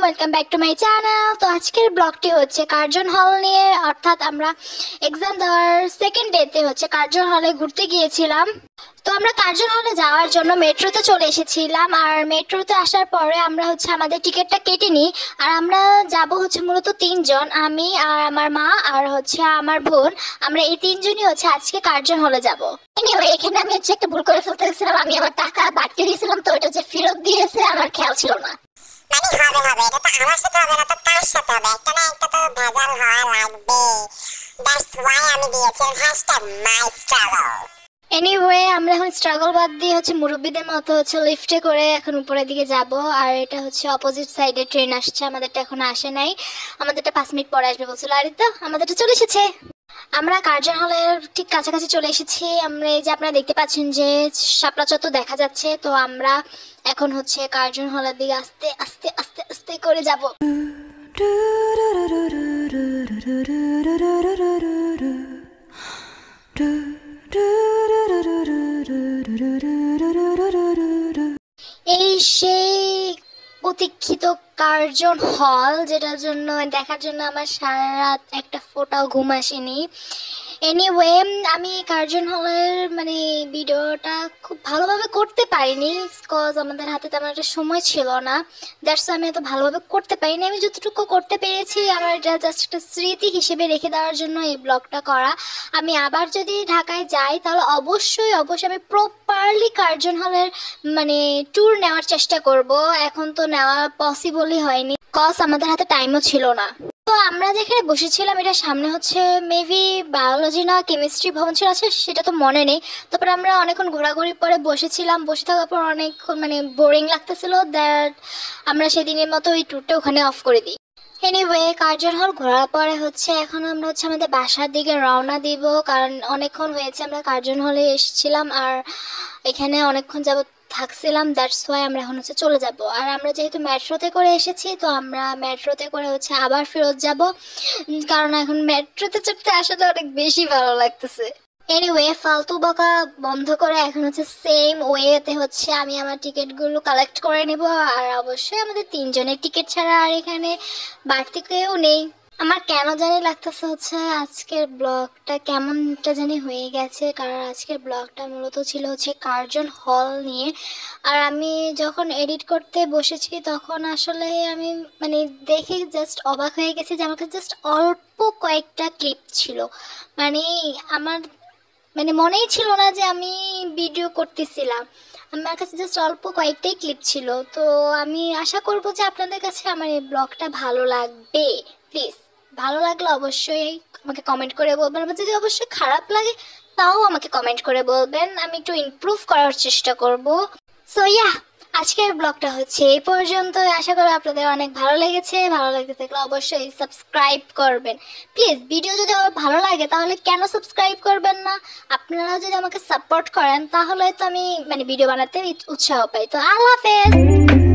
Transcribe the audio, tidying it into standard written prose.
Welcome back to my channel. তো আজকের ব্লগটি হচ্ছে কার্জন হল নিয়ে, অর্থাৎ আমরা এক্সাম দেওয়ার সেকেন্ড ডেতে হচ্ছে কার্জন হলে ঘুরতে গিয়েছিলাম। তো আমরা কার্জন হলে যাওয়ার জন্য মেট্রোতে চলে এসেছিলাম, আর মেট্রোতে আসার পরে আমরা হচ্ছে আমাদের টিকিটটা কেটে নিই। আর আমরা যাব হচ্ছে মূলত তিনজন, আমি আর আমার মা আর হচ্ছে আমার বোন। আমরা এই তিনজনই হচ্ছে আজকে কার্জন হলে যাব। এনিওয়ে, এখানে আমি হচ্ছে একটা ভুল করে ফেলতে গেছিলাম। আমি আমার টাকা বাড়তে দিয়েছিলাম, তো এটা যে ফেরত দিয়েছে আমার খেয়াল ছিল না। মানে হবে এটা তো আমার সাথে হবে না, তো কার সাথে হবে? একটা না একটা তো ভেজাল হওয়া লাগবে। দ্যাটস ওয়াই আমি দিয়েছি #mystruggle। এনিওয়ে, আমরা এখন স্ট্রাগল বাদ দিয়ে হচ্ছে মুরব্বীদের মতো হচ্ছে লিফটে করে এখন উপরের দিকে যাব। আর এটা হচ্ছে অপোজিট সাইডে ট্রেন আসছে, আমাদেরটা এখন আসে নাই। আমাদেরটা 5 মিনিট পরে আসবে বলছিল। আর তো আমাদেরটা চলে এসেছে। আমরা কার্জন হলের ঠিক কাছাকাছি চলে এসেছি। আমরা এই যে আপনারা দেখতে পাচ্ছেন যে শাপলা চত্বর দেখা যাচ্ছে। তো আমরা এখন হচ্ছে কার্জন হলের দিকে আস্তে আস্তে আস্তে আস্তে করে যাব। এই সেই প্রতীক্ষিত কার্জন হল, যেটার জন্য দেখার জন্য আমার সারা রাত একটা ফোঁটাও ঘুম আসেনি। এনিওয়ে, আমি কার্জন হলের ভিডিওটা খুব ভালোভাবে করতে পারিনি, বিকজ আমাদের হাতে তেমন একটা সময় ছিল না। দ্যাটস আমি এত ভালোভাবে করতে পারিনি। আমি যতটুকু করতে পেরেছি আমার এটা জাস্ট একটা স্মৃতি হিসেবে রেখে দেওয়ার জন্য এই ব্লগটা করা। আমি আবার যদি ঢাকায় যাই তাহলে অবশ্যই আমি প্রপারলি কার্জন হলের ট্যুর নেওয়ার চেষ্টা করব। এখন তো নেওয়া পসিবলই হয়নি, কজ আমাদের হাতে টাইমও ছিল না। তো আমরা যেখানে বসেছিলাম এটা সামনে হচ্ছে মেবি বায়োলজি না কেমিস্ট্রি ভবন ছিল, আছে সেটা তো মনে নেই। তারপরে আমরা অনেকক্ষণ ঘোরাঘুরি পরে বসেছিলাম, বসে থাকার পর অনেকক্ষণ বোরিং লাগতেছিল। দ্যাট আমরা সেদিনের মতো ওই ট্যুরটা ওখানে অফ করে দিই। এনিওয়ে, কার্জন হল ঘোরার পরে হচ্ছে এখন আমরা হচ্ছে আমাদের বাসার দিকে রওনা দিব, কারণ অনেকক্ষণ হয়েছে আমরা কার্জন হলে এসেছিলাম আর এখানে অনেকক্ষণ যাবত থাকছিলাম। দ্যাটস ওয়াই আমরা এখন হচ্ছে চলে যাব। আর আমরা যেহেতু মেট্রোতে করে এসেছি, তো আমরা মেট্রোতে করে হচ্ছে আবার ফেরত যাব, কারণ এখন মেট্রোতে চড়তে আসলে অনেক বেশি ভালো লাগতেছে। এনিওয়ে, ফালতু বকা বন্ধ করে এখন হচ্ছে সেম ওয়েতে হচ্ছে আমি আমার টিকিটগুলো কালেক্ট করে নেব। আর অবশ্যই আমাদের তিনজনের টিকিট ছাড়া আর এখানে বাড়তি কেউ নেই। আমার কেন জানি লাগতেছে হচ্ছে আজকের ব্লগটা কেমনটা জানি হয়ে গেছে, কারণ আজকের ব্লগটা মূলত ছিল হচ্ছে কার্জন হল নিয়ে। আর আমি যখন এডিট করতে বসেছি তখন আসলে আমি দেখে জাস্ট অবাক হয়ে গেছি যে আমার কাছে জাস্ট অল্প কয়েকটা ক্লিপ ছিল। আমার মনেই ছিল না যে আমি ভিডিও করতেছিলাম। আমার কাছে জাস্ট অল্প কয়েকটাই ক্লিপ ছিল। তো আমি আশা করব যে আপনাদের কাছে আমার এই ব্লগটা ভালো লাগবে। প্লিজ ভালো লাগলে অবশ্যই আমাকে কমেন্ট করে বলবেন, আর যদি অবশ্যই খারাপ লাগে তাও আমাকে কমেন্ট করে বলবেন, আমি একটু ইমপ্রুভ করার চেষ্টা করব। সো আজকের ব্লগটা হচ্ছে এই পর্যন্ত। আশা করি আপনাদের অনেক ভালো লেগেছে। ভালো লাগতে থাকলে অবশ্যই সাবস্ক্রাইব করবেন প্লিজ। ভিডিও যদি আমার ভালো লাগে তাহলে কেন সাবস্ক্রাইব করবেন না? আপনারা যদি আমাকে সাপোর্ট করেন তাহলে তো আমি ভিডিও বানাতে উৎসাহ পাই। তো আল্লাহ হাফেজ।